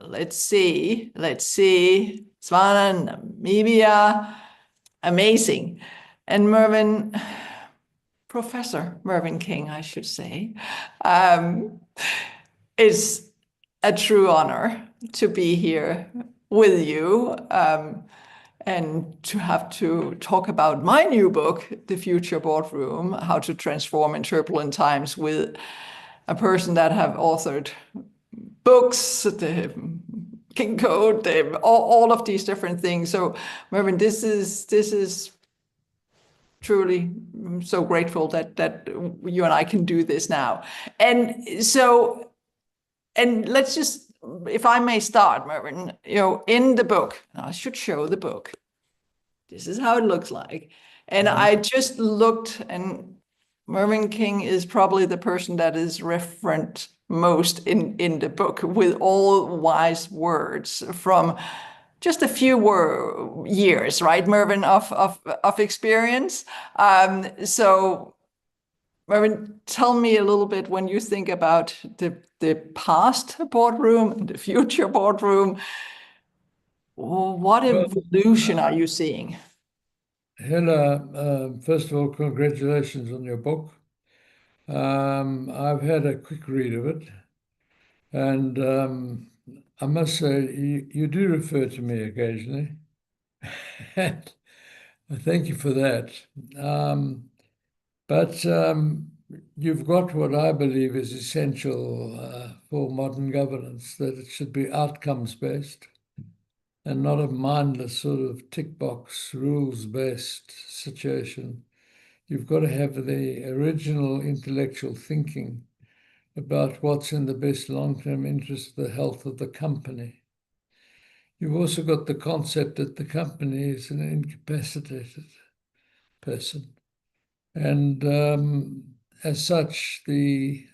let's see. Botswana, Namibia, amazing. And Mervyn, Professor Mervyn King, I should say, it's a true honor to be here with you and to have to talk about my new book, The Future Boardroom, How to Transform in Turbulent Times, with a person that have authored books, the King Code, all of these different things. So, Mervyn, this is truly so grateful that you and I can do this now. And so, and let's just, if I may start, Mervyn, in the book, I should show the book. This is how it looks like. And I just looked, and Mervyn King is probably the person that is referenced most in the book, with all wise words from just a few years, right, Mervyn, of experience. So, Mervyn, tell me a little bit, when you think about the past boardroom and the future boardroom, what evolution are you seeing? Helle, first of all, congratulations on your book. I've had a quick read of it, and I must say, you do refer to me occasionally, and I thank you for that. But you've got what I believe is essential for modern governance, that it should be outcomes-based and not a mindless sort of tick box, rules-based situation. You've got to have the original intellectual thinking about what's in the best long-term interest of the health of the company. You've also got the concept that the company is an incapacitated person. And as such, the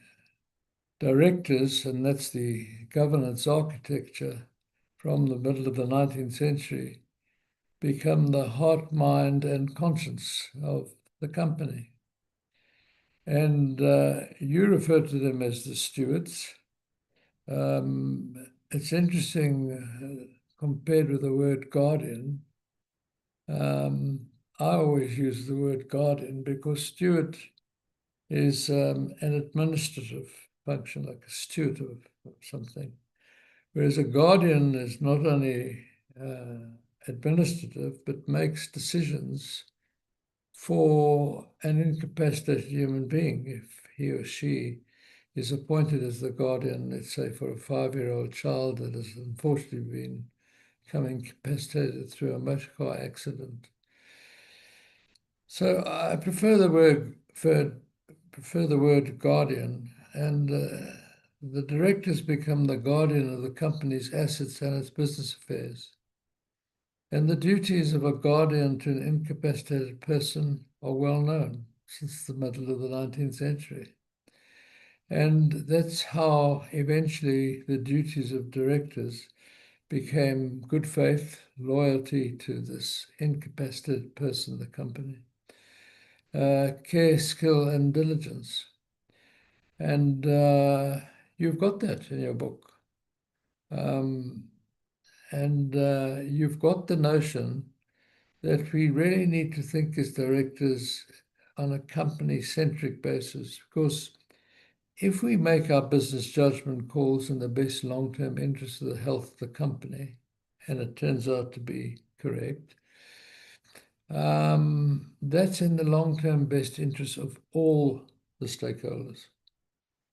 directors, and that's the governance architecture from the middle of the 19th century, become the heart, mind, and conscience of the company. And you refer to them as the stewards. It's interesting, compared with the word guardian. I always use the word guardian because steward is an administrative function, like a steward of something. Whereas a guardian is not only administrative, but makes decisions for an incapacitated human being if he or she is appointed as the guardian, let's say, for a 5-year-old child that has unfortunately become incapacitated through a motor car accident. So I prefer the word guardian, and the directors become the guardian of the company's assets and its business affairs. And the duties of a guardian to an incapacitated person are well known since the middle of the 19th century. And that's how eventually the duties of directors became good faith, loyalty to this incapacitated person, the company, care, skill, and diligence. And you've got that in your book. And you've got the notion that we really need to think as directors on a company-centric basis, because if we make our business judgment calls in the best long-term interest of the health of the company, and it turns out to be correct, that's in the long-term best interest of all the stakeholders.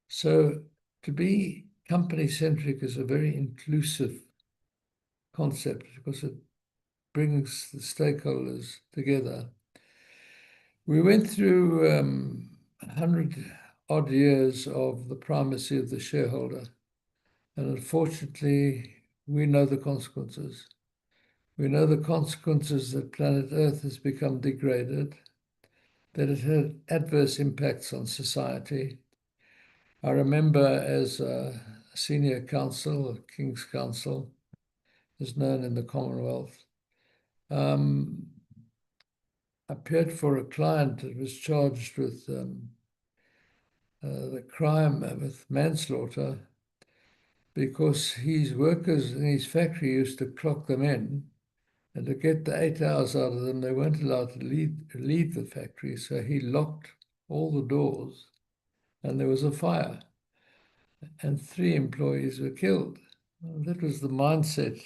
So to be company-centric is a very inclusive concept because it brings the stakeholders together. We went through 100-odd years of the primacy of the shareholder, and unfortunately, we know the consequences. We know the consequences that planet Earth has become degraded, that it had adverse impacts on society. I remember as a senior counsel, a King's Counsel, as known in the Commonwealth, appeared for a client that was charged with the crime with manslaughter because his workers in his factory used to clock them in, and to get the 8 hours out of them, they weren't allowed to leave the factory. So he locked all the doors, and there was a fire, and 3 employees were killed. That was the mindset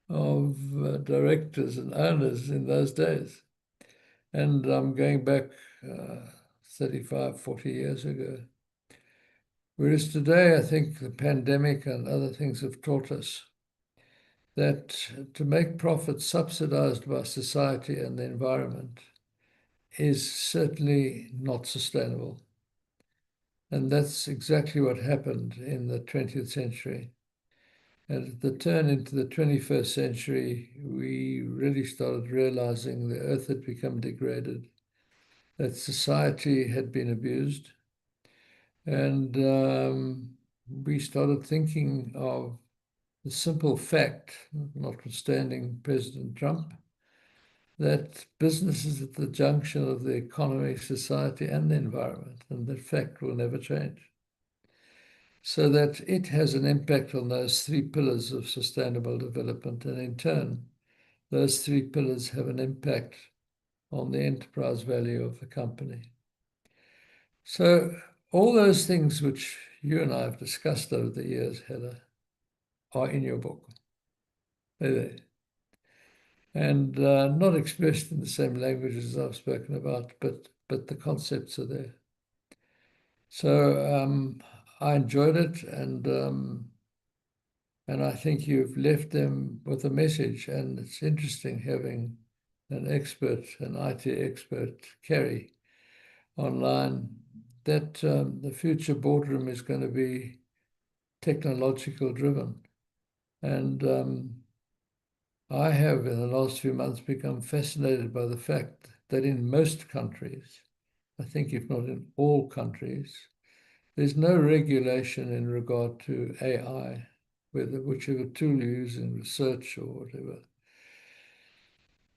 of directors and owners in those days. And I'm going back 35, 40 years ago. Whereas today, I think the pandemic and other things have taught us that to make profits subsidized by society and the environment is certainly not sustainable. And that's exactly what happened in the 20th century. And at the turn into the 21st century, we really started realizing the earth had become degraded, that society had been abused. And we started thinking of the simple fact, notwithstanding President Trump, that business is at the junction of the economy, society, and the environment, and that fact will never change. So that it has an impact on those 3 pillars of sustainable development, and in turn, those 3 pillars have an impact on the enterprise value of the company. So all those things which you and I have discussed over the years, Helle, are in your book. They're there. And not expressed in the same language as I've spoken about, but the concepts are there. So I enjoyed it, and I think you've left them with a message. And it's interesting having an expert, an IT expert, Kerry, online, that the future boardroom is going to be technological driven. And I have, in the last few months, become fascinated by the fact that in most countries, I think if not in all countries, there's no regulation in regard to AI, whichever tool you use in research or whatever.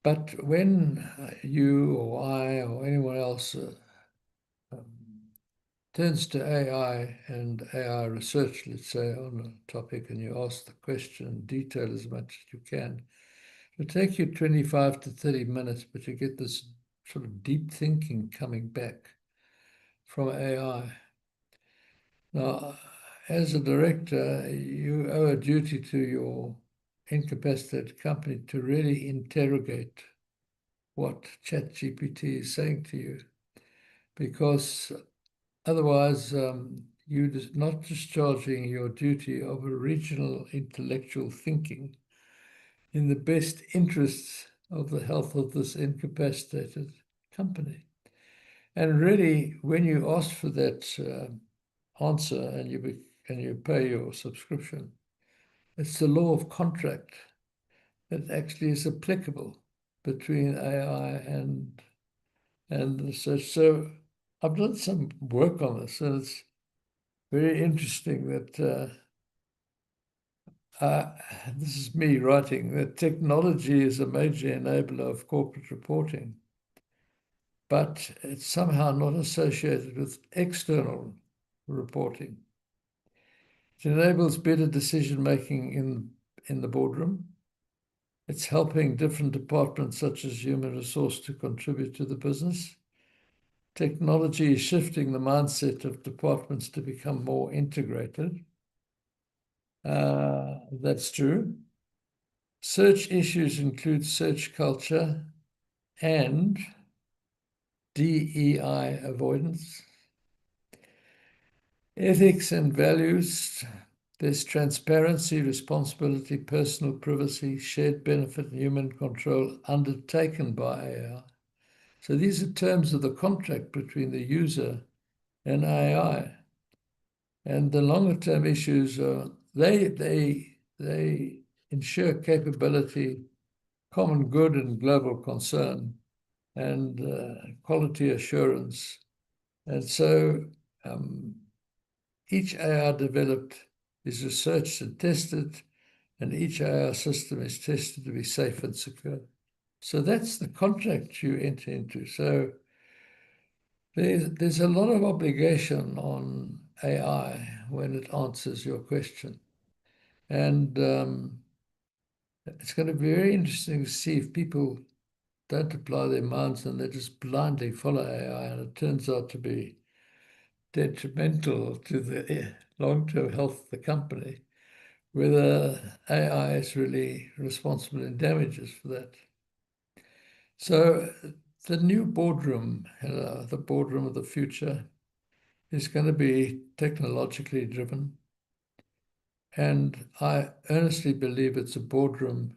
But when you or I or anyone else turns to AI and AI research, let's say, on a topic, and you ask the question, detail as much as you can, it'll take you 25 to 30 minutes, but you get this sort of deep thinking coming back from AI. Now, as a director, you owe a duty to your incapacitated company to really interrogate what ChatGPT is saying to you, because otherwise you're not discharging your duty of original intellectual thinking in the best interests of the health of this incapacitated company. And really, when you ask for that answer and you pay your subscription, it's the law of contract that actually is applicable between AI and research. So I've done some work on this, and it's very interesting that this is me writing, that technology is a major enabler of corporate reporting, but it's somehow not associated with external reporting. It enables better decision-making in the boardroom. It's helping different departments, such as human resource, to contribute to the business. Technology is shifting the mindset of departments to become more integrated. That's true. Search issues include search culture and DEI avoidance, ethics and values. There's transparency, responsibility, personal privacy, shared benefit, and human control undertaken by AI. So these are terms of the contract between the user and AI. And the longer term issues are, they ensure capability, common good and global concern, and quality assurance. And so each AI developed is researched and tested, and each AI system is tested to be safe and secure. So that's the contract you enter into. So there's a lot of obligation on AI when it answers your question. And it's going to be very interesting to see if people don't apply their minds and they just blindly follow AI, and it turns out to be detrimental to the long-term health of the company, whether AI is really responsible in damages for that. So the new boardroom, the boardroom of the future, is going to be technologically driven. And I earnestly believe it's a boardroom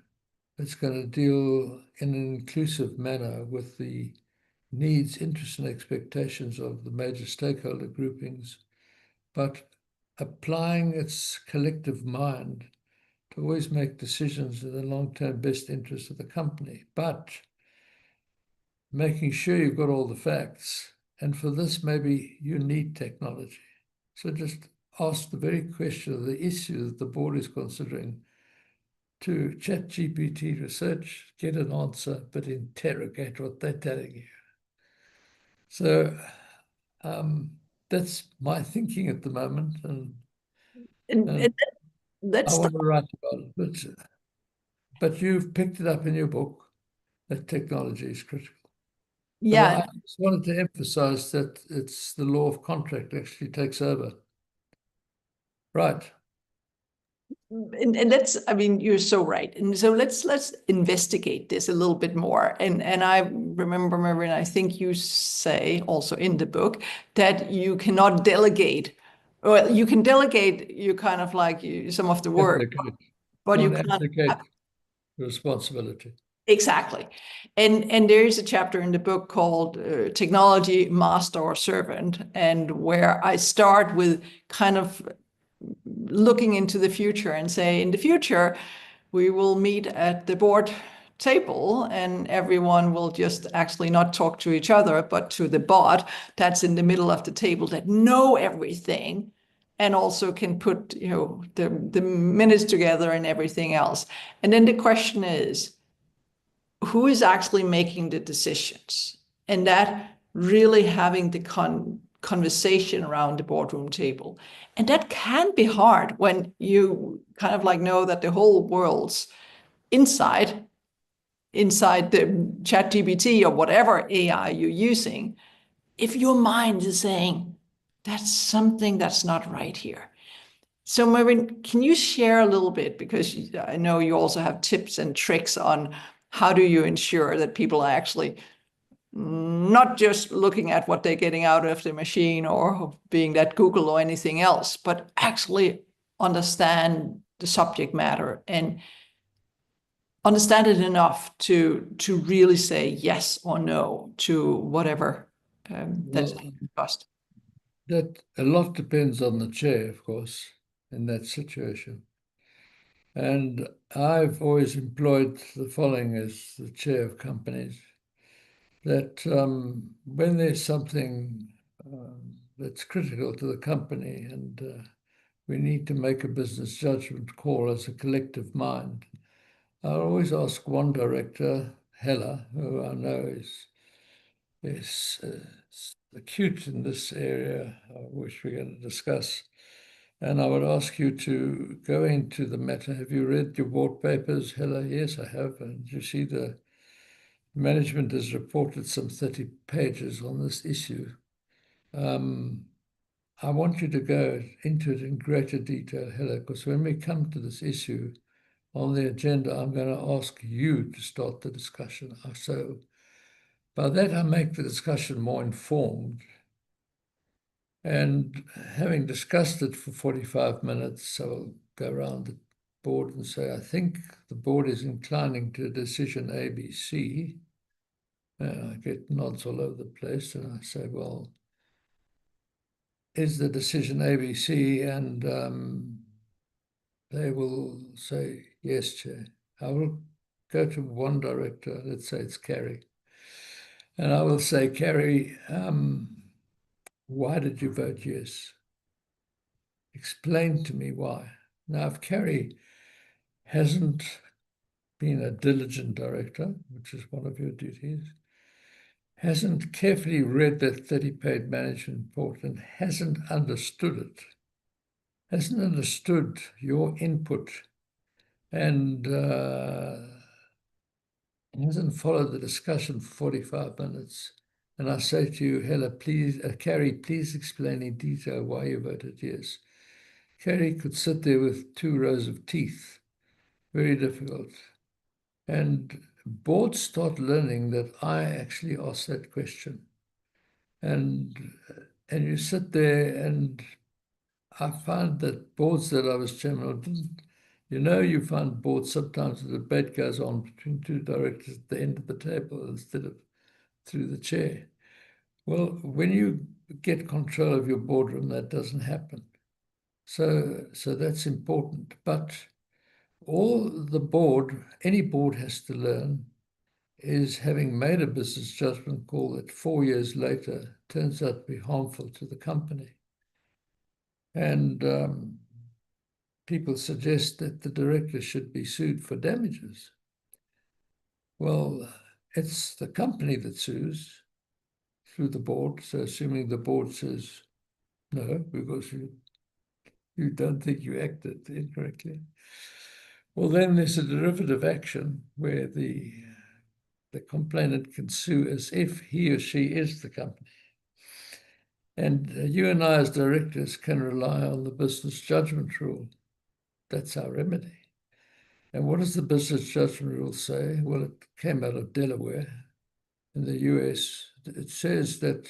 that's going to deal in an inclusive manner with the needs, interests, and expectations of the major stakeholder groupings, but applying its collective mind to always make decisions in the long-term best interest of the company, but making sure you've got all the facts. And for this, maybe you need technology. So just ask the very question of the issue that the board is considering to ChatGPT research, get an answer, but interrogate what they're telling you. So that's my thinking at the moment. And that's I want to write about it, but you've picked it up in your book that technology is critical. But yeah. I just wanted to emphasize that it's the law of contract actually takes over. Right. And let's, I mean, you're so right. And so let's investigate this a little bit more. And I remember, Mervyn, I think you say also in the book that you cannot delegate. Well, you can delegate you kind of like some of the work, but you Not can't. abdicate responsibility. Exactly. And there is a chapter in the book called Technology, Master or Servant, and where I start with kind of looking into the future and say, in the future, we will meet at the board table and everyone will just actually not talk to each other, but to the bot that's in the middle of the table that know everything and also can put, you know, the minutes together and everything else. And then the question is, who is actually making the decisions? And that really having the conversation around the boardroom table. And that can be hard when you kind of like know that the whole world's inside the ChatGPT or whatever AI you're using. If your mind is saying, that's something that's not right here. So, Mervyn, can you share a little bit, because I know you also have tips and tricks on how do you ensure that people are actually not just looking at what they're getting out of the machine or being that Google or anything else, but actually understand the subject matter and understand it enough to really say yes or no to whatever that's being discussed. That a lot depends on the chair, of course, in that situation. And I've always employed the following as the chair of companies, that when there's something that's critical to the company and we need to make a business judgment call as a collective mind, I'll always ask one director, Helle, who I know is acute in this area, which we're going to discuss. And I would ask you to go into the matter. Have you read your board papers, Helle? Yes, I have. And you see the management has reported some 30 pages on this issue. I want you to go into it in greater detail, Helle, because when we come to this issue on the agenda, I'm going to ask you to start the discussion. So by that, I make the discussion more informed. And having discussed it for 45 minutes, I'll go around the board and say, I think the board is inclining to decision ABC. I get nods all over the place, and I say, well, is the decision ABC? And they will say, yes, Chair. I will go to one director, let's say it's Kerry, and I will say, Kerry, why did you vote yes? Explain to me why. Now, if Kerry hasn't been a diligent director, which is one of your duties, hasn't carefully read that 30-page management report and hasn't understood it, hasn't understood your input and hasn't followed the discussion for 45 minutes, and I say to you, Helle, please, Carrie, please explain in detail why you voted yes. Carrie could sit there with 2 rows of teeth, very difficult. And boards start learning that I actually asked that question. And you sit there, and I find that boards that I was chairman of didn't, you find boards sometimes the debate goes on between 2 directors at the end of the table instead of through the chair. Well, when you get control of your boardroom, that doesn't happen. So that's important. But all the board, any board has to learn is having made a business judgment call that 4 years later turns out to be harmful to the company. And people suggest that the director should be sued for damages. Well, it's the company that sues through the board. So assuming the board says no, because you don't think you acted incorrectly, well, then there's a derivative action where the complainant can sue as if he or she is the company. And you and I as directors can rely on the business judgment rule. That's our remedy. And what does the business judgment rule say? Well, it came out of Delaware in the US. It says that,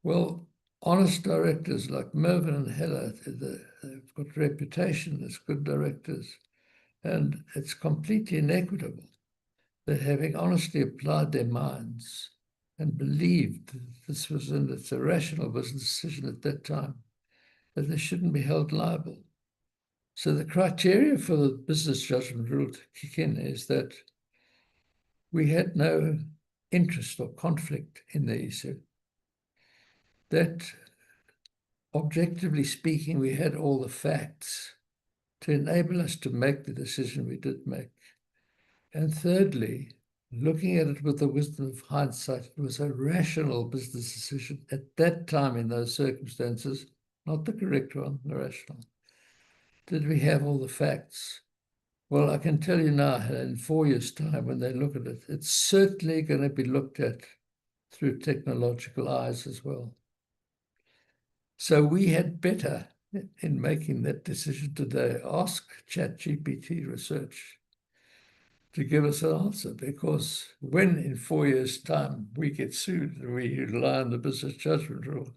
well, honest directors like Mervyn and Helle, they've got reputation as good directors. And it's completely inequitable that having honestly applied their minds and believed this was it's a rational business decision at that time, that they shouldn't be held liable. So the criteria for the business judgment rule to kick in is that we had no interest or conflict in the issue, that objectively speaking, we had all the facts to enable us to make the decision we did make. And thirdly, looking at it with the wisdom of hindsight, it was a rational business decision at that time in those circumstances, not the correct one, the rational. Did we have all the facts? Well, I can tell you now, in 4 years' time, when they look at it, it's certainly going to be looked at through technological eyes as well. So we had better, in making that decision today, ask ChatGPT research to give us an answer, because when in 4 years' time we get sued and we rely on the business judgment rule,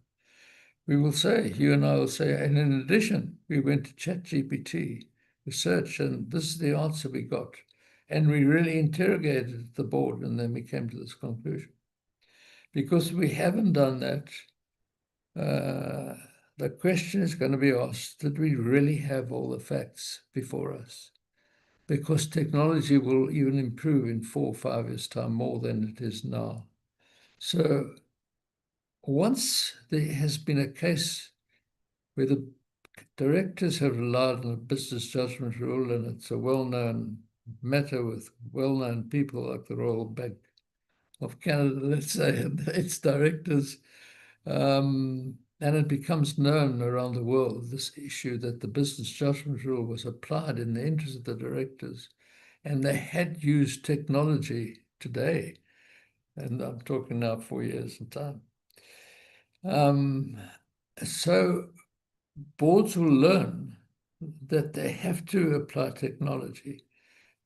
we will say, you and I will say, and in addition, we went to ChatGPT research, and this is the answer we got. And we really interrogated the board, and then we came to this conclusion. Because we haven't done that, the question is going to be asked, did we really have all the facts before us? Because technology will even improve in 4 or 5 years' time more than it is now. So once there has been a case where the directors have relied on a business judgment rule, and it's a well-known matter with well-known people like the Royal Bank of Canada, let's say, and its directors, and it becomes known around the world, this issue that the business judgment rule was applied in the interest of the directors, and they had used technology today, and I'm talking now 4 years in time. So boards will learn that they have to apply technology,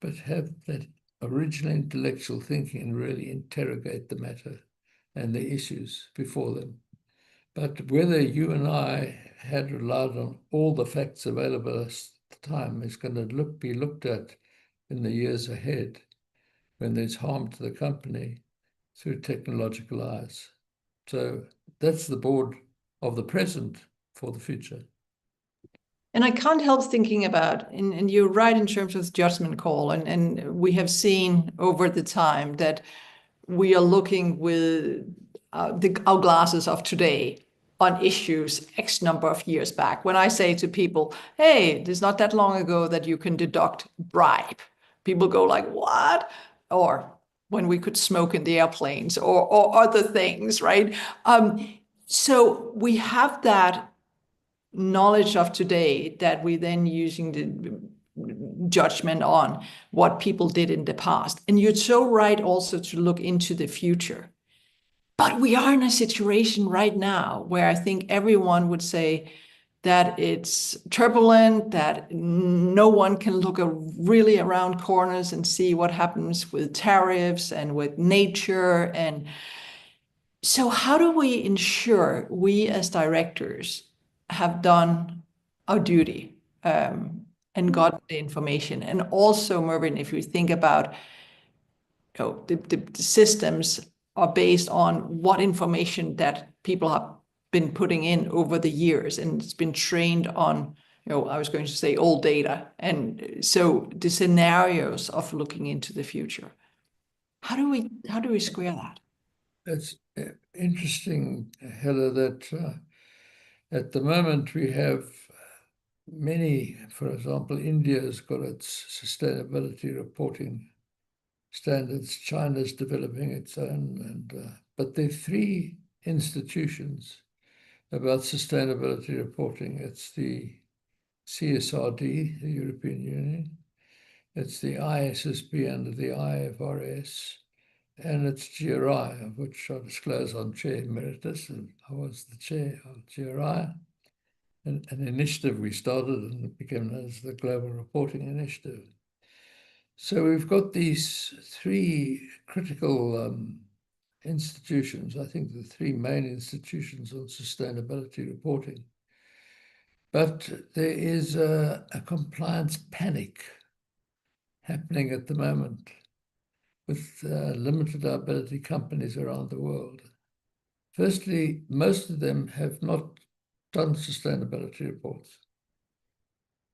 but have that original intellectual thinking and really interrogate the matter and the issues before them. But whether you and I had relied on all the facts available at the time is going to be looked at in the years ahead when there's harm to the company through technological eyes. So that's the board of the present for the future. And I can't help thinking about, and you're right in terms of judgment call, and we have seen over the time that we are looking with our glasses of today on issues X number of years back. When I say to people, hey, it's not that long ago that you can deduct bribe, people go like, what? Or when we could smoke in the airplanes or other things, right? So we have that knowledge of today that we then using the judgment on what people did in the past. And you're so right also to look into the future. But we are in a situation right now where I think everyone would say that it's turbulent, that no one can look really around corners and see what happens with tariffs and with nature. And so how do we ensure we as directors have done our duty and gotten the information? And also, Mervyn, if you think about the systems are based on what information that people have been putting in over the years, and it's been trained on, I was going to say old data. And so the scenarios of looking into the future, how do we square that? It's interesting, Helle, that at the moment we have many, for example, India has got its sustainability reporting standards. China's developing its own, but there are three institutions about sustainability reporting. It's the CSRD, the European Union. It's the ISSB under the IFRS. And it's GRI, of which I disclose I'm Chair Emeritus, and I was the Chair of GRI, an initiative we started and it became known as the Global Reporting Initiative. So we've got these three critical institutions, I think the three main institutions on sustainability reporting. But there is a compliance panic happening at the moment with limited liability companies around the world. Firstly, most of them have not done sustainability reports.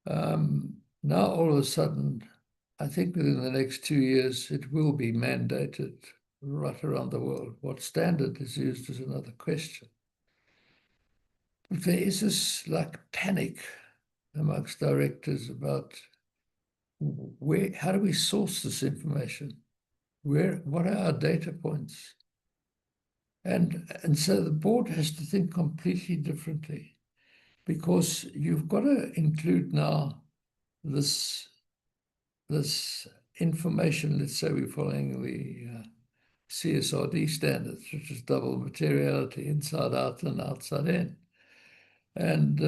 Now, all of a sudden, I think within the next 2 years, it will be mandated right around the world. What standard is used is another question. But there is this panic amongst directors about how do we source this information? What are our data points? And so the board has to think completely differently, because you've got to include now this information. Let's say we're following the CSRD standards, which is double materiality, inside out and outside in. And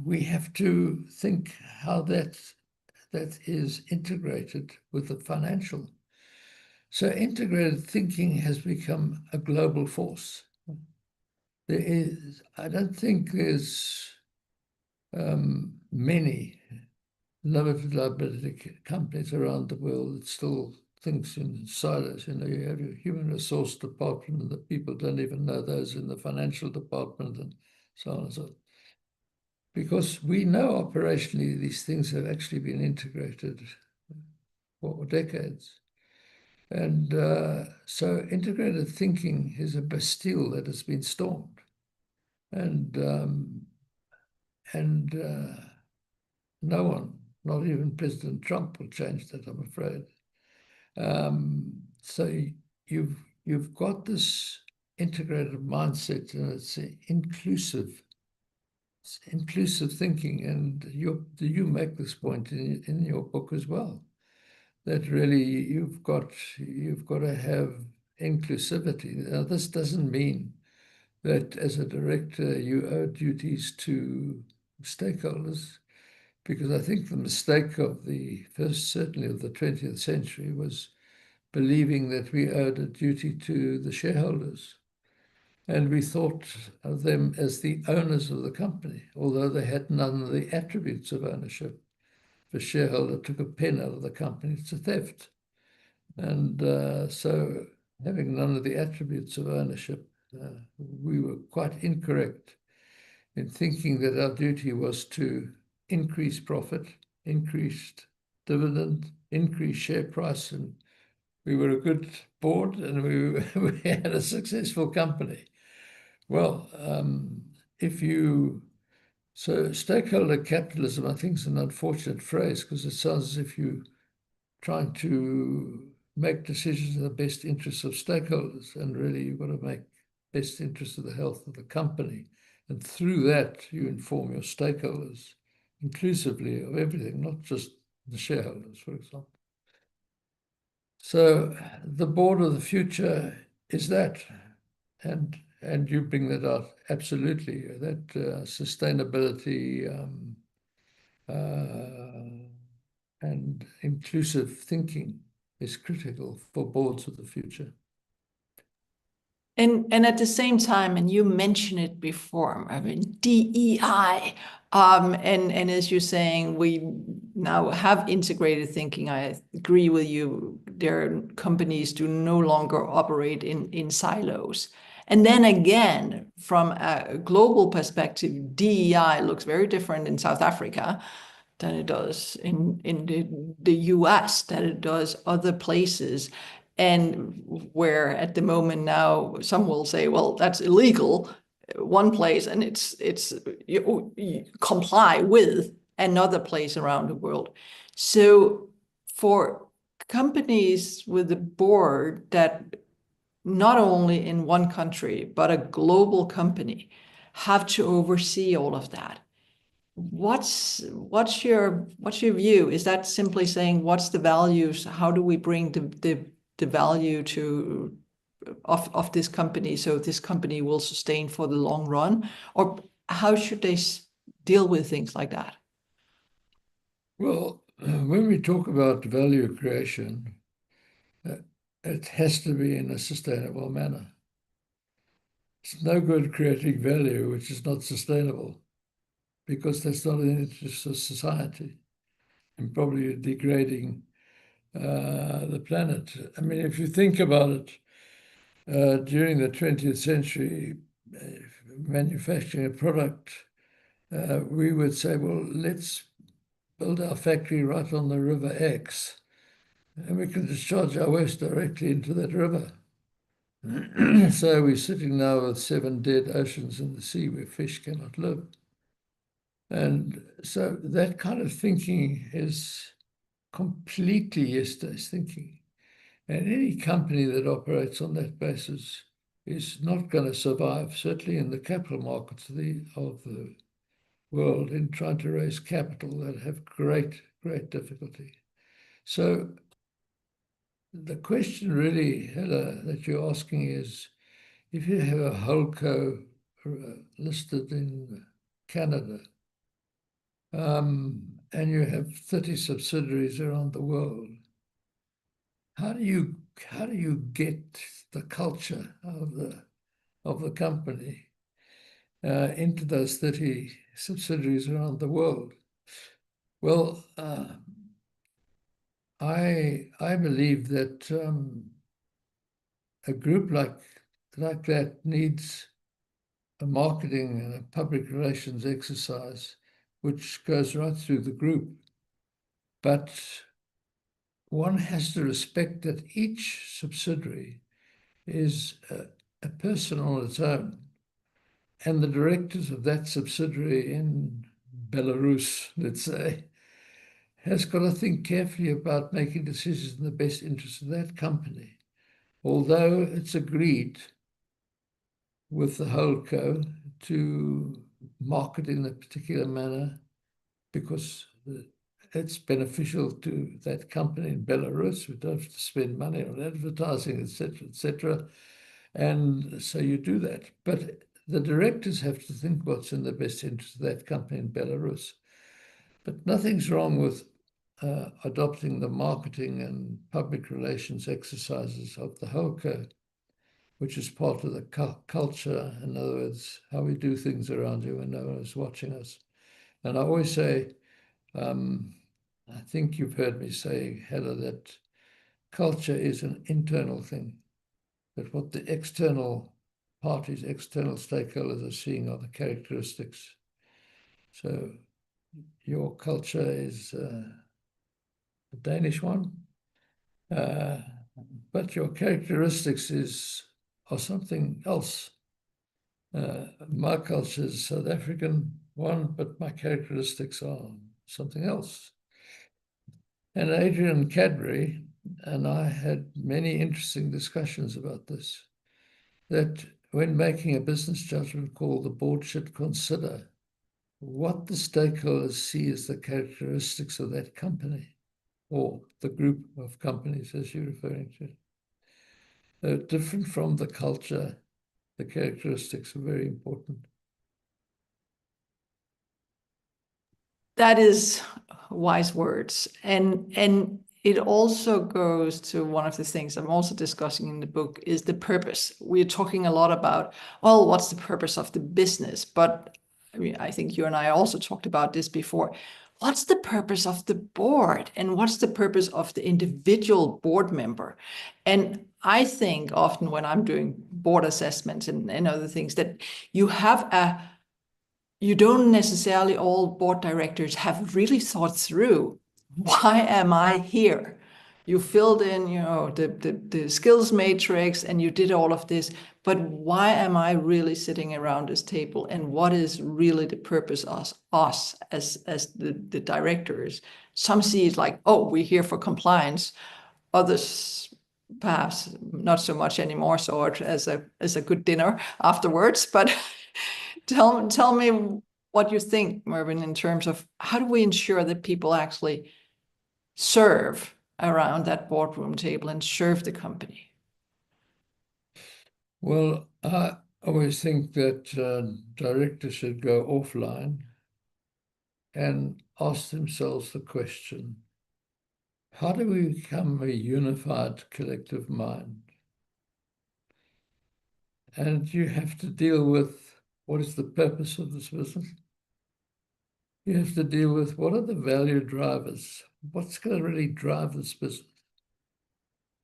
we have to think how that is integrated with the financial. So integrated thinking has become a global force. I don't think there's many limited liability companies around the world that still thinks in silos. You have your human resource department, and the people don't even know those in the financial department, and so on and so on. Because we know operationally these things have actually been integrated for decades. And so integrated thinking is a Bastille that has been stormed. And no one, not even President Trump, will change that, I'm afraid. So you've got this integrated mindset, and it's inclusive thinking. And you make this point in your book as well, that really you've got to have inclusivity. Now, this doesn't mean that as a director you owe duties to stakeholders, because I think the mistake of certainly of the 20th century, was believing that we owed a duty to the shareholders. And we thought of them as the owners of the company, although they had none of the attributes of ownership. If a shareholder took a pen out of the company, it's a theft. And so having none of the attributes of ownership, we were quite incorrect in thinking that our duty was to increase profit, increased dividend, increase share price, and we were a good board, and we had a successful company. Well, so stakeholder capitalism, I think, is an unfortunate phrase, because it sounds as if you're trying to make decisions in the best interests of stakeholders, and really you've got to make best interest of the health of the company And through that, you inform your stakeholders, inclusively of everything, not just the shareholders, for example. So the board of the future is that. And you bring that out absolutely, that sustainability and inclusive thinking is critical for boards of the future. And at the same time, and you mentioned it before, I mean, DEI, and as you're saying, we now have integrated thinking. I agree with you. Their companies do no longer operate in silos. And then again, from a global perspective, DEI looks very different in South Africa than it does in the US, than it does other places. And where at the moment now, some will say, well, that's illegal, one place, and it's you comply with another place around the world. So for companies with a board that not only in one country, but a global company have to oversee all of that, what's your view? Is that simply saying what's the values? How do we bring the value to of this company so this company will sustain for the long run? Or how should they deal with things like that? Well, when we talk about value creation, it has to be in a sustainable manner. It's no good creating value which is not sustainable, because that's not in the interest of society and probably degrading the planet. I mean, if you think about it, during the 20th century, manufacturing a product, we would say, well, let's build our factory right on the River X, and we can discharge our waste directly into that river. So we're sitting now with 7 dead oceans in the sea where fish cannot live. And so that kind of thinking is completely yesterday's thinking. And any company that operates on that basis is not going to survive, certainly in the capital markets of the world, in trying to raise capital that have great difficulty. So the question really, Helle, that you're asking is, if you have a holdco listed in Canada, and you have 30 subsidiaries around the world, how do you get the culture of the company into those 30 subsidiaries around the world? Well, I believe that a group like that needs a marketing and a public relations exercise which goes right through the group. But one has to respect that each subsidiary is a person on its own. And the directors of that subsidiary in Belarus, let's say, has got to think carefully about making decisions in the best interest of that company. Although it's agreed with the holdco to market in a particular manner because it's beneficial to that company in Belarus. We don't have to spend money on advertising, etc., etc. And so you do that. But the directors have to think what's in the best interest of that company in Belarus. But nothing's wrong with adopting the marketing and public relations exercises of the holdco, which is part of the culture. In other words, how we do things around here when no one is watching us. And I always say, I think you've heard me say, Helle, that culture is an internal thing, that what the external parties, external stakeholders are seeing are the characteristics. So your culture is a Danish one, but your characteristics are something else. My culture is South African one, but my characteristics are something else. And Adrian Cadbury and I had many interesting discussions about this, that when making a business judgment call, the board should consider what the stakeholders see as the characteristics of that company or the group of companies, as you're referring to. They're different from the culture. The characteristics are very important. That is wise words. And it also goes to one of the things I'm also discussing in the book is the purpose. We're talking a lot about, well, what's the purpose of the business? But I mean, I think you and I also talked about this before. What's the purpose of the board? And what's the purpose of the individual board member? And I think often when I'm doing board assessments and other things that you don't necessarily, all board directors have really thought through, why am I here? You filled in, the skills matrix and you did all of this, but why am I really sitting around this table? And what is really the purpose of us as the directors? Some see it like, oh, we're here for compliance. Others perhaps not so much anymore, so as a good dinner afterwards. But tell me what you think, Mervyn, in terms of how do we ensure that people actually serve around that boardroom table and serve the company? Well, I always think that directors should go offline and ask themselves the question, how do we become a unified collective mind? And you have to deal with what is the purpose of this business. You have to deal with what are the value drivers? What's going to really drive this business?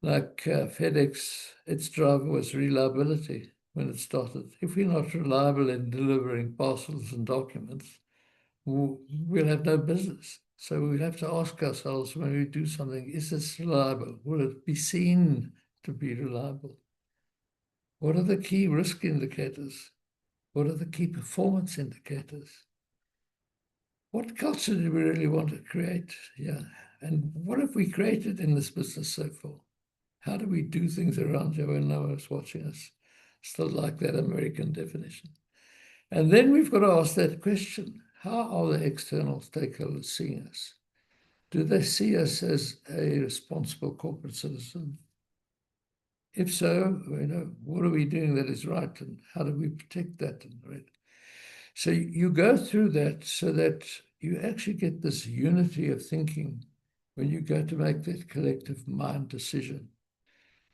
Like FedEx, its driver was reliability when it started. If we're not reliable in delivering parcels and documents, we'll have no business. So we have to ask ourselves when we do something, is this reliable? Will it be seen to be reliable? What are the key risk indicators? What are the key performance indicators? What culture do we really want to create? Yeah. And what have we created in this business so far? How do we do things around here when no one's watching us? Still like that American definition. And then we've got to ask that question. How are the external stakeholders seeing us? Do they see us as a responsible corporate citizen? If so, what are we doing that is right, and how do we protect that? So you go through that so that you actually get this unity of thinking when you go to make that collective mind decision.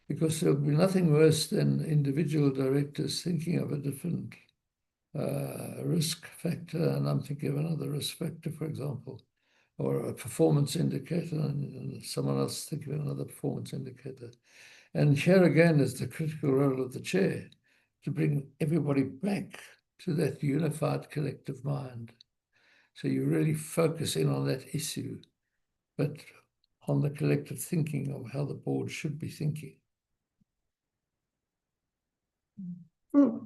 Because there'll be nothing worse than individual directors thinking of a different risk factor, and I'm thinking of another risk factor, for example, or a performance indicator, and someone else thinking of another performance indicator. And here again is the critical role of the chair to bring everybody back to that unified collective mind. So you really focus in on that issue, but on the collective thinking of how the board should be thinking.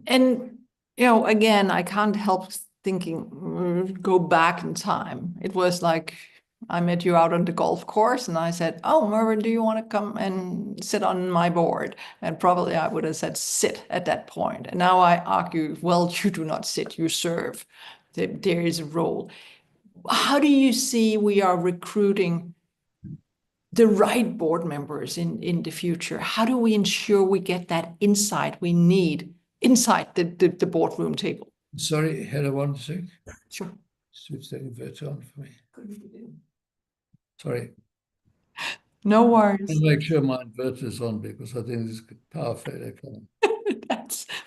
And, again, I can't help thinking, go back in time. It was like I met you out on the golf course and I said, oh, Mervyn, do you want to come and sit on my board? And probably I would have said sit at that point. And now I argue, well, you do not sit, you serve. There is a role. How do you see we are recruiting the right board members in the future? How do we ensure we get that insight we need inside the boardroom table? Sorry, Helle, 1 sec. Sure. Switch that inverter on for me. Sorry. No worries. I'll make sure my inverter is on because I think this is power failure coming.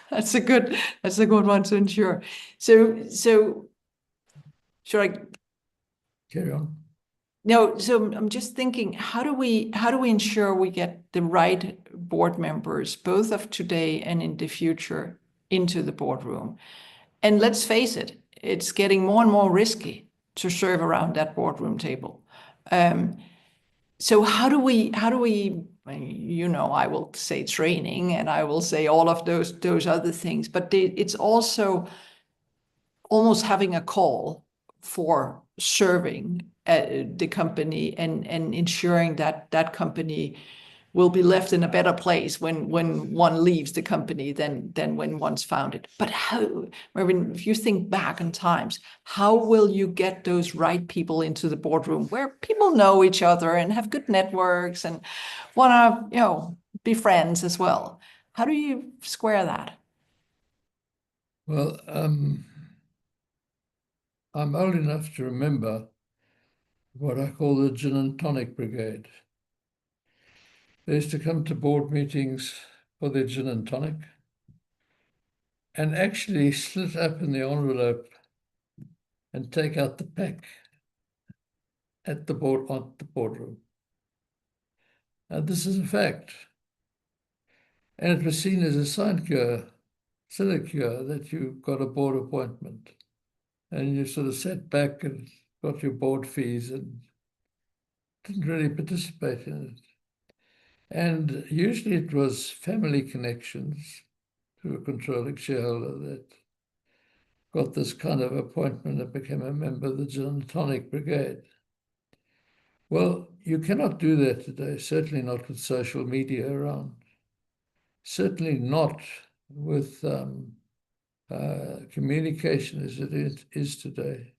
That's a good one to ensure. So should I carry on? No, so I'm just thinking, how do we ensure we get the right board members, both of today and in the future, into the boardroom? And let's face it, it's getting more and more risky to serve around that boardroom table. So how do we, I will say training and I will say all of those other things, but it's also almost having a call for serving the company and ensuring that that company will be left in a better place when one leaves the company than when one's founded. But how, Mervyn, if you think back in times, how will you get those right people into the boardroom where people know each other and have good networks and want to, be friends as well? How do you square that? Well, I'm old enough to remember what I call the gin and tonic brigade. They used to come to board meetings for their gin and tonic and actually slit up in the envelope and take out the pack at the boardroom. Now, this is a fact. And it was seen as a sinecure that you got a board appointment. And you sort of sat back and got your board fees and didn't really participate in it. And usually it was family connections to a controlling shareholder that got this kind of appointment and became a member of the gin and tonic brigade. Well, you cannot do that today, certainly not with social media around, certainly not with communication as it is today.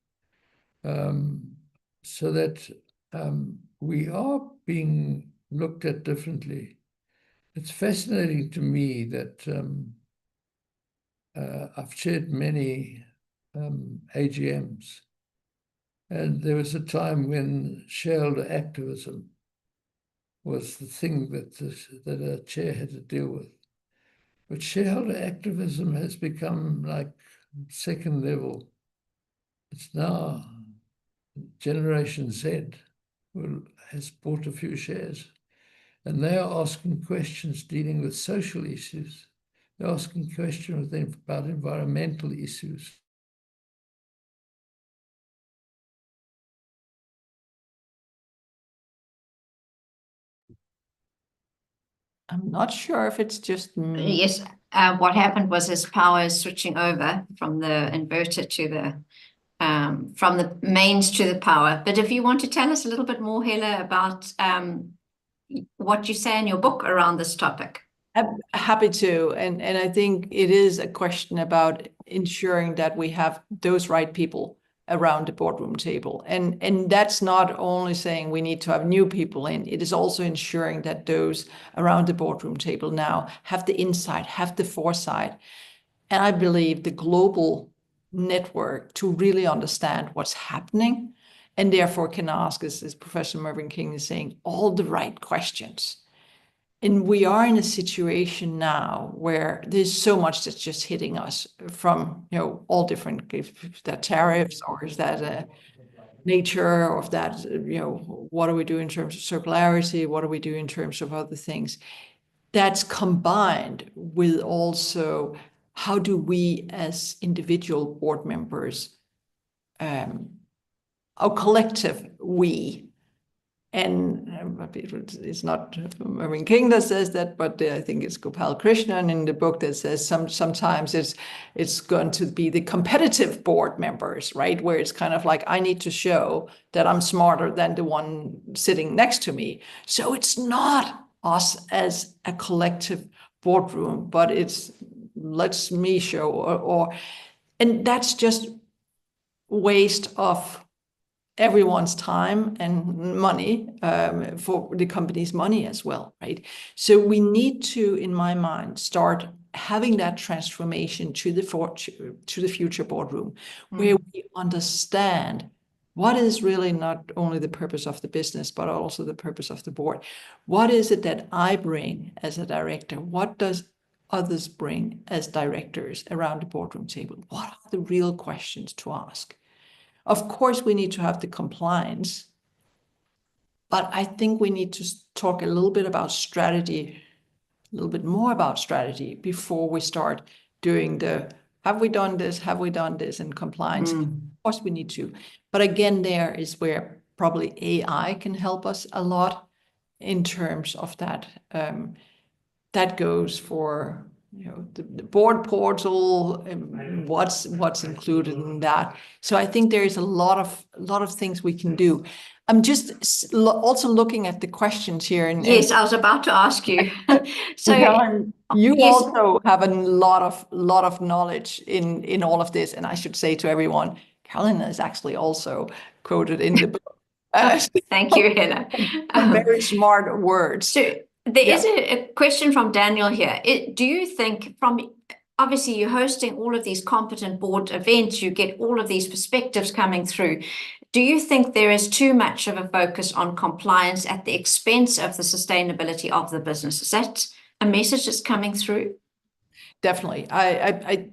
So that we are being looked at differently. It's fascinating to me that I've chaired many AGMs, and there was a time when shareholder activism was the thing that a chair had to deal with. But shareholder activism has become like second level. It's now Generation Z who has bought a few shares, and they are asking questions dealing with social issues. They're asking questions about environmental issues. I'm not sure if it's just me. Yes, what happened was his power is switching over from the inverter to the from the mains to the power. But if you want to tell us a little bit more, Helle, about what you say in your book around this topic. I'm happy to. And I think it is a question about ensuring that we have those right people around the boardroom table. And that's not only saying we need to have new people in, it is also ensuring that those around the boardroom table now have the insight, have the foresight. And I believe the global network to really understand what's happening and therefore can ask, as Professor Mervyn King is saying, all the right questions. And we are in a situation now where there's so much that's just hitting us from, all different, if that tariffs or is that nature, or if that, what do we do in terms of circularity? What do we do in terms of other things? That's combined with also how do we as individual board members, our collective we, and it's not Mervyn King that says that, but I think it's Gopal Krishnan in the book that says sometimes it's going to be the competitive board members, right? Where it's kind of like, I need to show that I'm smarter than the one sitting next to me. So it's not us as a collective boardroom, but it's let's me show, and that's just waste of everyone's time and money, for the company's money as well, right? So we need to, in my mind, start having that transformation to the future boardroom, where we understand what is really not only the purpose of the business, but also the purpose of the board. What is it that I bring as a director? What does others bring as directors around the boardroom table? What are the real questions to ask? Of course, we need to have the compliance, but I think we need to talk a little bit about strategy, a little bit more about strategy before we start doing have we done this, and compliance. Of course we need to. But again, there is where probably AI can help us a lot in terms of that. That goes for the board portal, and what's included in that. So I think there is a lot of things we can do. I'm just also looking at the questions here. Yes, I was about to ask you. So Caroline, you yes. also have a lot of knowledge in all of this. And I should say to everyone, Caroline is actually also quoted in the book. Thank you, Helle. Some very smart words. So there is a question from Daniel here. Do you think obviously you're hosting all of these competent board events, you get all of these perspectives coming through. Do you think there is too much of a focus on compliance at the expense of the sustainability of the business? Is that a message that's coming through? Definitely.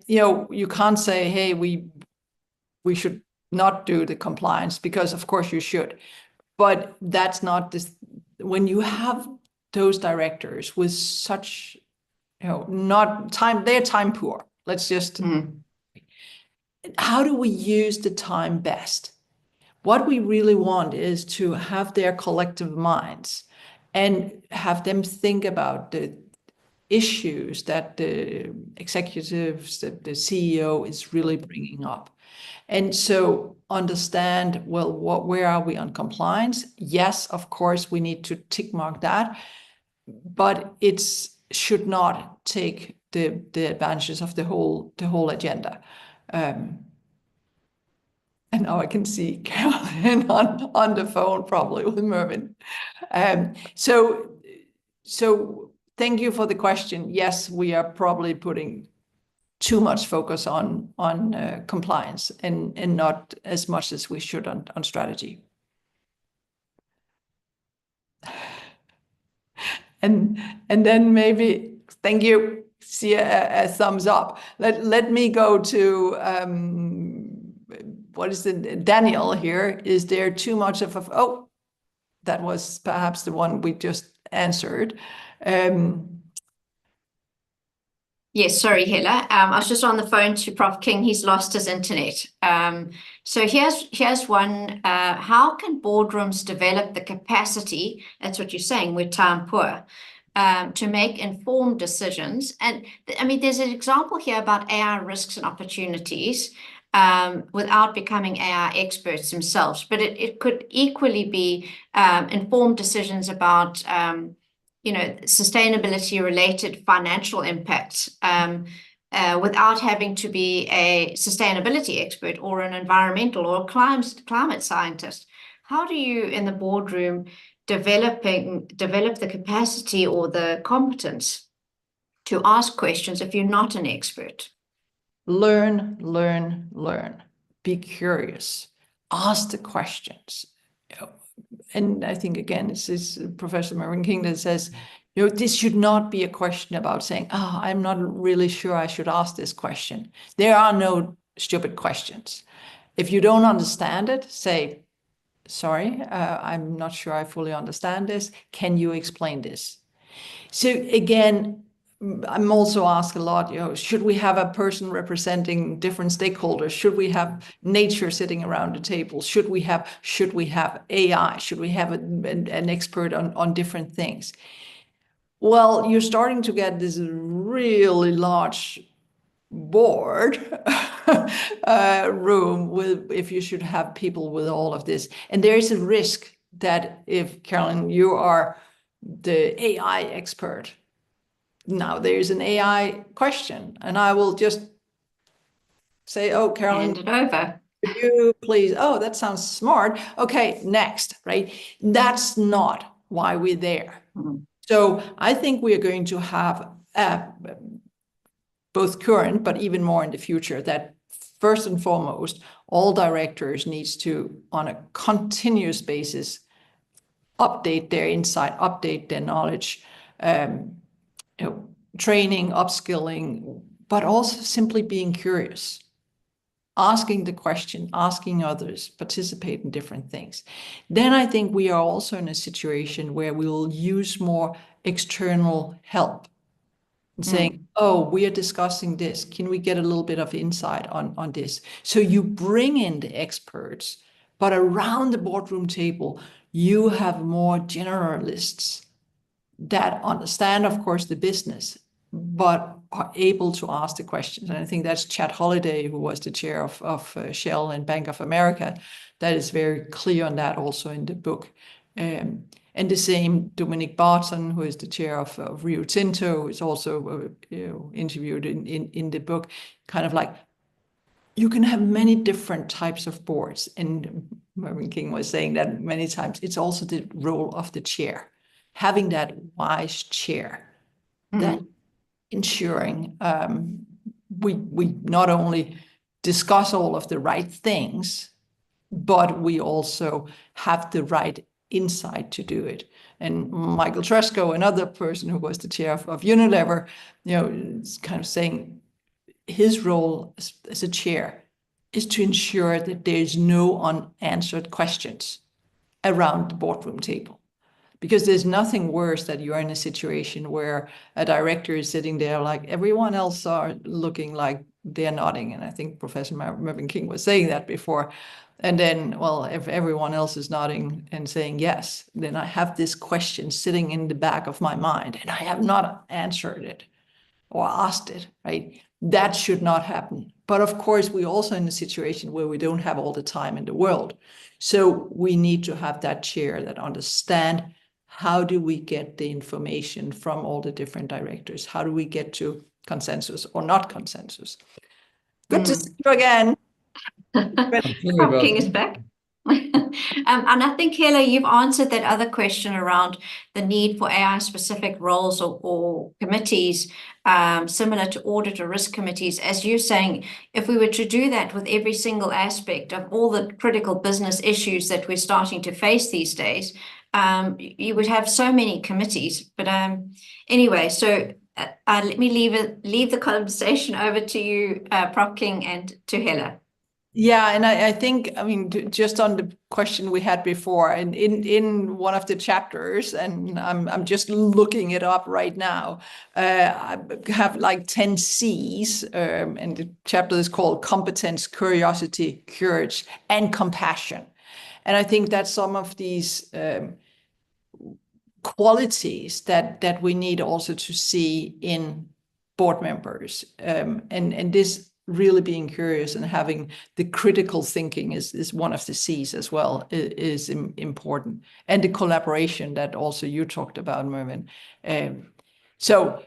You can't say, hey, we should not do the compliance, because of course you should. But that's not this. When you have those directors with such, not time, they're time poor. Let's just, how do we use the time best? What we really want is to have their collective minds and have them think about the issues that the executives, that the CEO is really bringing up. And so understand, well, where are we on compliance? Yes, of course, we need to tick mark that, but it should not take the advantages of the whole agenda. And now I can see Caroline on the phone, probably with Mervyn. So thank you for the question. Yes, we are probably putting too much focus on compliance and not as much as we should on strategy. And then maybe, thank you, see a thumbs up. Let me go to what is it, Daniel here. Is there too much of a, that was perhaps the one we just answered. Yes, sorry, Helle. I was just on the phone to Prof. King. He's lost his internet. So here's one. How can boardrooms develop the capacity, that's what you're saying, we're time poor, to make informed decisions? And I mean, there's an example here about AI risks and opportunities without becoming AI experts themselves. But it could equally be informed decisions about sustainability related financial impacts without having to be a sustainability expert or an environmental or climate scientist. How do you in the boardroom develop the capacity or the competence to ask questions if you're not an expert? Learn. Be curious. Ask the questions. And I think, again, it's Professor Mervyn King that says, this should not be a question about saying, I'm not really sure I should ask this question. There are no stupid questions. If you don't understand it, say, sorry, I'm not sure I fully understand this. Can you explain this? So again, I'm also asked a lot, should we have a person representing different stakeholders? Should we have nature sitting around the table? Should we have AI? Should we have an expert on different things? Well, you're starting to get this really large board room if you should have people with all of this. And there is a risk that if, Caroline, you are the AI expert, now there's an AI question, and I will just say, Caroline, hand it over. Could you please, that sounds smart. Okay, next, right? That's not why we're there. So I think we are going to have both current, but even more in the future, that first and foremost, all directors needs to, on a continuous basis, update their insight, update their knowledge, training, upskilling, but also simply being curious, asking the question, asking others, participate in different things. Then I think we are also in a situation where we will use more external help and saying, we are discussing this. Can we get a little bit of insight on this? So you bring in the experts, but around the boardroom table, you have more generalists that understand, of course, the business, but are able to ask the questions. And I think that's Chad Holliday, who was the chair of Shell and Bank of America, that is very clear on that also in the book. And the same Dominic Barton, who is the chair of Rio Tinto, is also interviewed in the book, kind of like, you can have many different types of boards. And Mervyn King was saying that many times, it's also the role of the chair, having that wise chair, that ensuring we not only discuss all of the right things, but we also have the right insight to do it. And Michael Tresco, another person who was the chair of Unilever, is kind of saying his role as a chair is to ensure that there's no unanswered questions around the boardroom table. Because there's nothing worse that you're in a situation where a director is sitting there like everyone else are looking like they're nodding. And I think Professor Mervyn King was saying that before. And then, well, if everyone else is nodding and saying yes, then I have this question sitting in the back of my mind and I have not answered it or asked it, right? That should not happen. But of course, we're also in a situation where we don't have all the time in the world. So we need to have that chair that understand how do we get the information from all the different directors? How do we get to consensus or not consensus? Good to see you again. Prof King is back. And I think, Helle, you've answered that other question around the need for AI-specific roles or committees, similar to audit or risk committees. As you're saying, if we were to do that with every single aspect of all the critical business issues that we're starting to face these days, you would have so many committees. But anyway, so let me leave the conversation over to you, Prof King, and to Helle. Yeah, and I think, I mean, just on the question we had before, and in one of the chapters, and I'm just looking it up right now, I have like 10 C's, and the chapter is called Competence, Curiosity, Courage, and Compassion. And I think that some of these qualities that we need also to see in board members, and this really being curious and having the critical thinking is one of the C's as well, is important. And the collaboration that also you talked about, Mervyn. So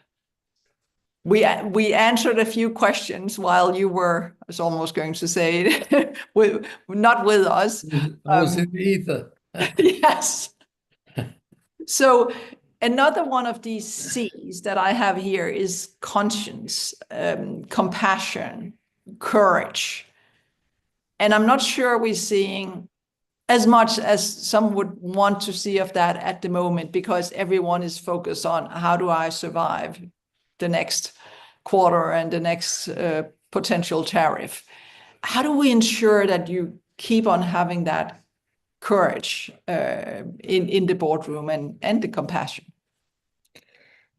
we answered a few questions while you were, I was almost going to say, not with us. I was in the ether. Yes. So another one of these C's that I have here is conscience, compassion, courage. And I'm not sure we're seeing as much as some would want to see of that at the moment, because everyone is focused on how do I survive the next quarter and the next potential tariff. How do we ensure that you keep on having that courage in the boardroom and the compassion?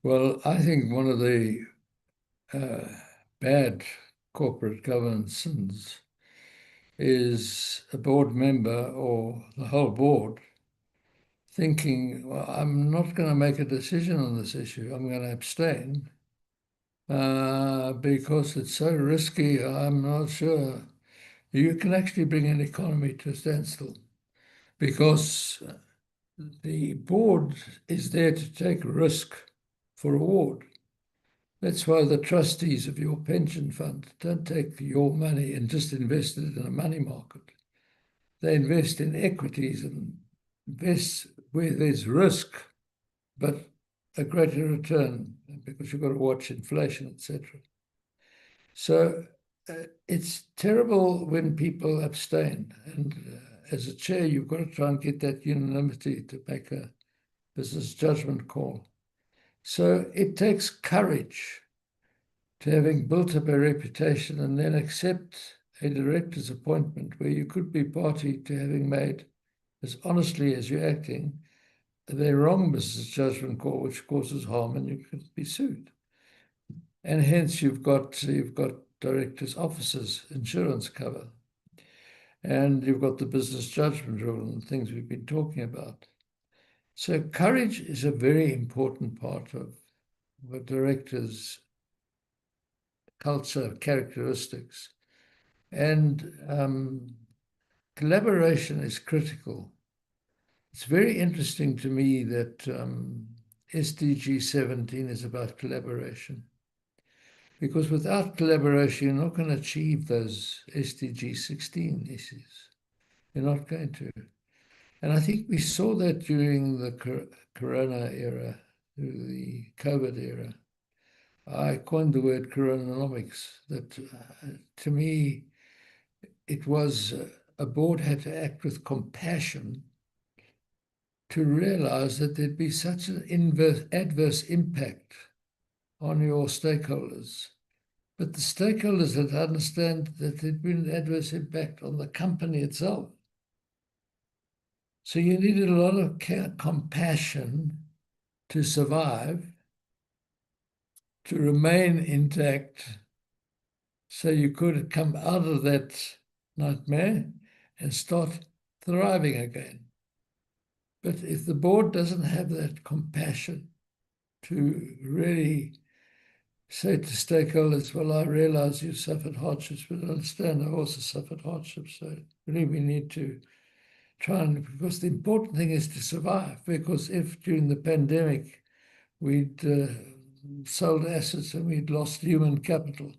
Well, I think one of the bad corporate governance sins is a board member or the whole board thinking, well, I'm not going to make a decision on this issue. I'm going to abstain because it's so risky. I'm not sure. You can actually bring an economy to a standstill because the board is there to take risk for reward. That's why the trustees of your pension fund don't take your money and just invest it in a money market. They invest in equities and invest where there's risk, but a greater return, because you've got to watch inflation, etc. So it's terrible when people abstain. And as a chair, you've got to try and get that unanimity to make a business judgment call. So it takes courage to having built up a reputation and then accept a director's appointment where you could be party to having made, as honestly as you're acting, the wrong business judgment call, which causes harm, and you could be sued. And hence you've got directors' officers, insurance cover, and you've got the business judgment rule and things we've been talking about. So courage is a very important part of a director's culture characteristics. And collaboration is critical. It's very interesting to me that SDG 17 is about collaboration. Because without collaboration, you're not going to achieve those SDG 16 issues. You're not going to. And I think we saw that during the Corona era, the COVID era. I coined the word coronanomics, that to me, it was a board had to act with compassion to realize that there'd be such an adverse impact on your stakeholders. But the stakeholders had to understand that there'd been an adverse impact on the company itself. So you needed a lot of compassion to survive, to remain intact, so you could come out of that nightmare and start thriving again. But if the board doesn't have that compassion to really say to stakeholders, well, I realize you've suffered hardships, but I understand I've also suffered hardships. So really we need to try and, because the important thing is to survive, because if during the pandemic we'd sold assets and we'd lost human capital,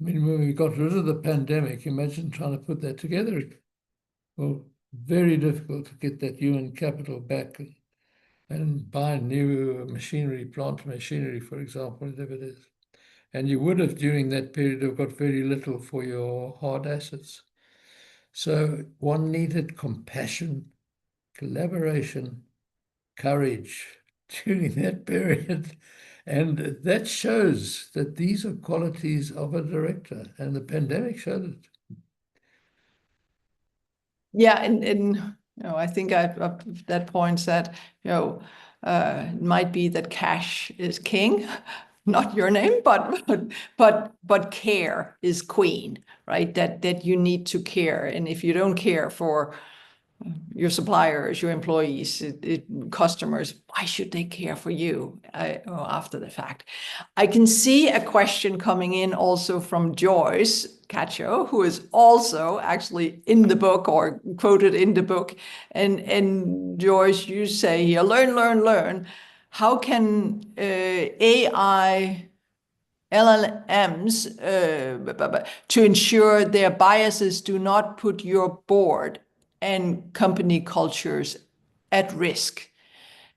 I mean, when we got rid of the pandemic, imagine trying to put that together. Well, very difficult to get that human capital back and buy new machinery, plant machinery, for example, whatever it is. And you would have, during that period, have got very little for your hard assets. So one needed compassion, collaboration, courage during that period. And that shows that these are qualities of a director, and the pandemic showed it. Yeah, and I think at that point said, it might be that cash is king, not your name, but care is queen, right? That you need to care, and if you don't care for your suppliers, your employees, customers, why should they care for you after the fact? I can see a question coming in also from Joyce Cacho, who is also actually in the book or quoted in the book. And Joyce, you say here, learn. How can AI LLMs to ensure their biases do not put your board and company cultures at risk?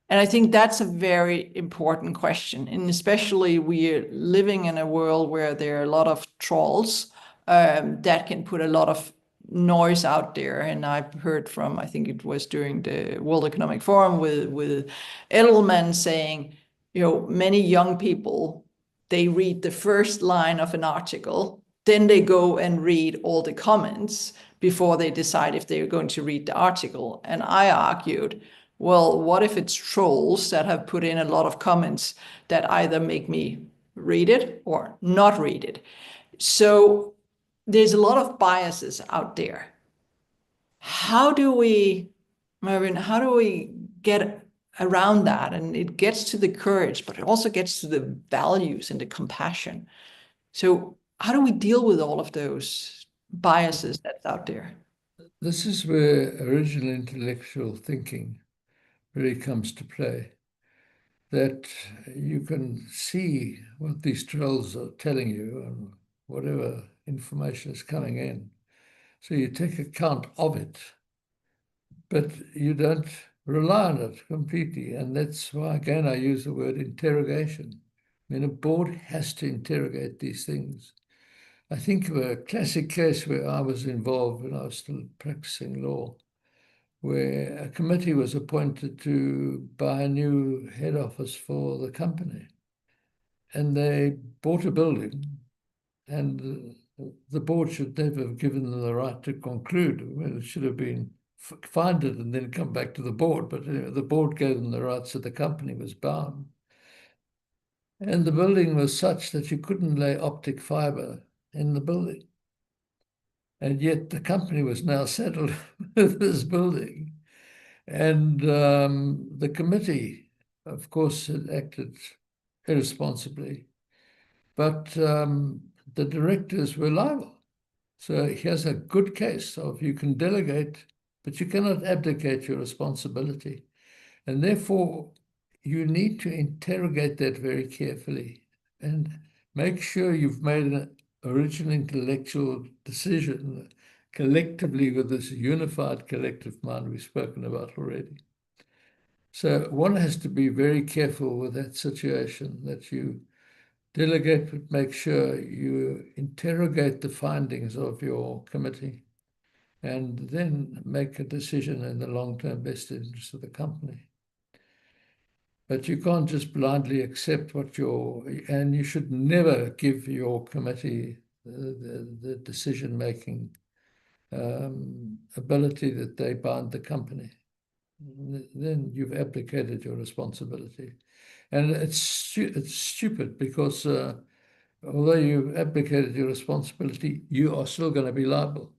And I think that's a very important question. And especially we're living in a world where there are a lot of trolls that can put a lot of noise out there. And I've heard from, I think it was during the World Economic Forum with Edelman saying, many young people, they read the first line of an article, then they go and read all the comments before they decide if they're going to read the article. And I argued, well, what if it's trolls that have put in a lot of comments that either make me read it or not read it? So there's a lot of biases out there. Mervyn, how do we get around that? And it gets to the courage, but it also gets to the values and the compassion. So how do we deal with all of those biases that's out there? This is where original intellectual thinking really comes to play. That you can see what these trolls are telling you and whatever information is coming in. So you take account of it, but you don't rely on it completely. And that's why, again, I use the word interrogation. I mean, a board has to interrogate these things. I think of a classic case where I was involved when I was still practicing law, where a committee was appointed to buy a new head office for the company. And they bought a building, and the board should never have given them the right to conclude. Well, it should have been find it and then come back to the board. But anyway, the board gave them the right, so the company was bound. And the building was such that you couldn't lay optic fiber in the building. And yet the company was now settled with this building. And the committee, of course, had acted irresponsibly. But the directors were liable. So here's a good case of you can delegate, but you cannot abdicate your responsibility. And therefore, you need to interrogate that very carefully and make sure you've made an original intellectual decision collectively with this unified collective mind we've spoken about already. So one has to be very careful with that situation, that you delegate, but make sure you interrogate the findings of your committee and then make a decision in the long-term best interest of the company. But you can't just blindly accept what and you should never give your committee the decision-making ability that they bind the company. Then you've abdicated your responsibility. And it's stupid because although you've abdicated your responsibility, you are still going to be liable.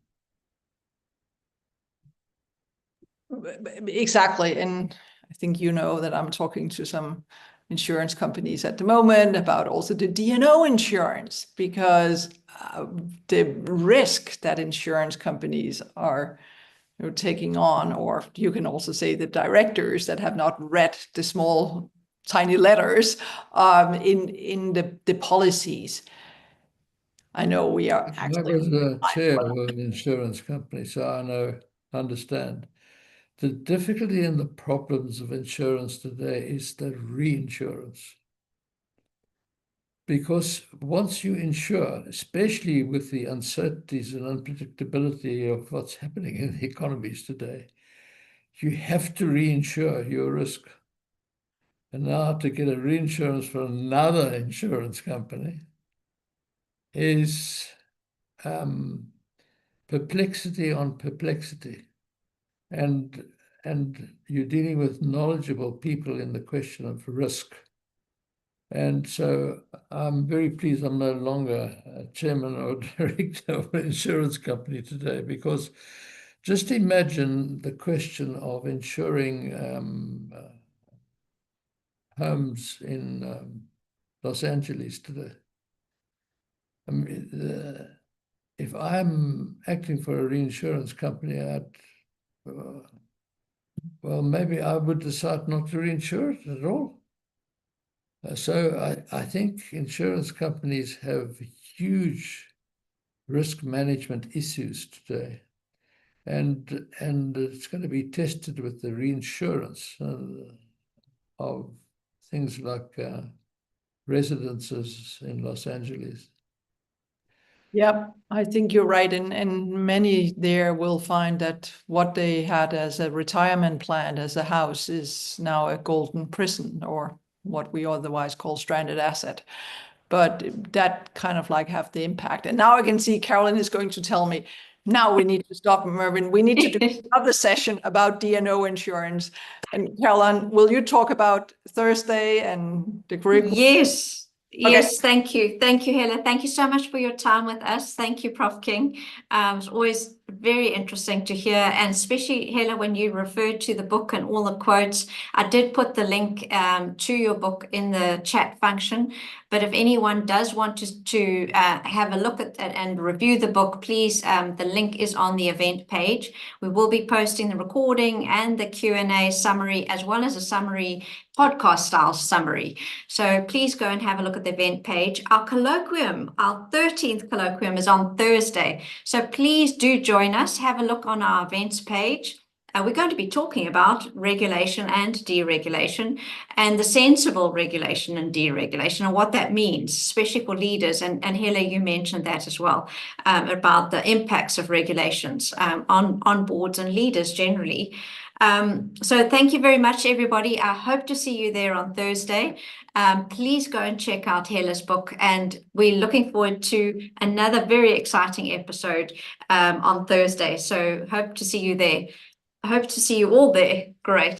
Exactly. And I think you know that I'm talking to some insurance companies at the moment about also the D&O insurance, because the risk that insurance companies are taking on, or you can also say the directors that have not read the small tiny letters in the policies. I know we are actually. I was a chair of an insurance company, so I understand. The difficulty and the problems of insurance today is the reinsurance. Because once you insure, especially with the uncertainties and unpredictability of what's happening in the economies today, you have to reinsure your risk. And now to get a reinsurance for another insurance company is perplexity on perplexity. And you're dealing with knowledgeable people in the question of risk. And so I'm very pleased I'm no longer a chairman or director of an insurance company today, because just imagine the question of insuring homes in Los Angeles today. I mean, if I'm acting for a reinsurance company, well, maybe I would decide not to reinsure it at all. So I think insurance companies have huge risk management issues today. And it's going to be tested with the reinsurance of things like residences in Los Angeles. Yeah, I think you're right. And many there will find that what they had as a retirement plan, as a house, is now a golden prison, or what we otherwise call stranded asset. But that kind of like have the impact. And now I can see Carolyn is going to tell me, now we need to stop, Mervyn. We need to do another session about D&O insurance. And Carolyn, will you talk about Thursday and the curriculum? Yes. Okay. Yes, thank you. Thank you, Helle. Thank you so much for your time with us. Thank you, Prof. King. It's always very interesting to hear, and especially, Helle, when you referred to the book and all the quotes. I did put the link to your book in the chat function, but if anyone does want to have a look at that and review the book, please, the link is on the event page. We will be posting the recording and the Q&A summary, as well as a summary, podcast style summary. So please go and have a look at the event page. Our colloquium, our 13th colloquium, is on Thursday. So please do join us. Have a look on our events page. We're going to be talking about regulation and deregulation, and the sensible regulation and deregulation, and what that means, especially for leaders. And Helle, you mentioned that as well, about the impacts of regulations on boards and leaders generally. So thank you very much, everybody. I hope to see you there on Thursday. Please go and check out Helle's book, and we're looking forward to another very exciting episode on Thursday. So hope to see you there. I hope to see you all there. Great.